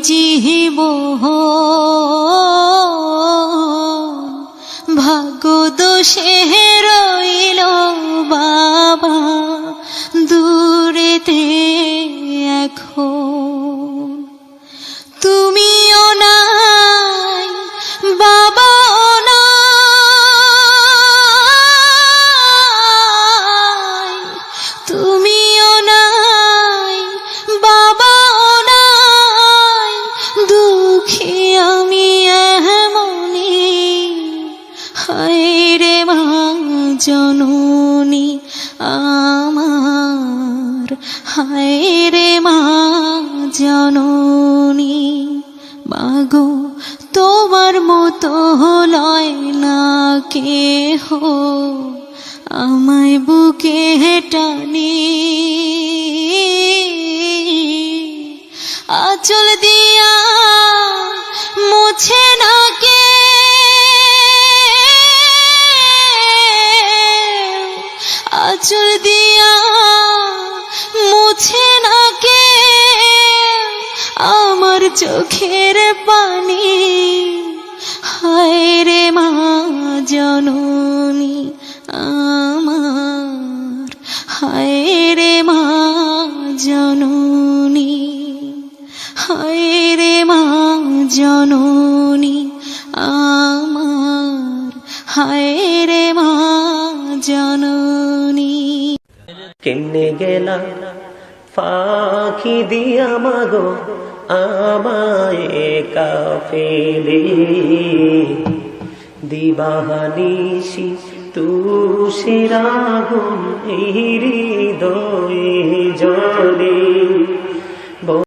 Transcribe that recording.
জীবন ভাগ্য দোষে রইল বাবা দূরেতে এখন। তুমিও নাই বাবাও নাই, তুমিও নাই বাবাও নাই, দুঃখী আমি এমনি। হায় রে মা জননী আমার, হায় রে মা জননী। মাগো তোমার মতো লয় না কেহ আমায় বুকে টানি, আঁচল দিয়া মুছে না কে, আঁচল দিয়া মুছে না কে আমার চোখের পানি। হায় রে মা জননী আমার, হায় রে মা জননী, হায় রে মা জননী আমার, হায় রে মা জননী। কেমনে গেলা ফাঁকি দিয়া মাগো আমায় একা ফেলে, দিবানিশি তুষের আগুন এই হৃদয়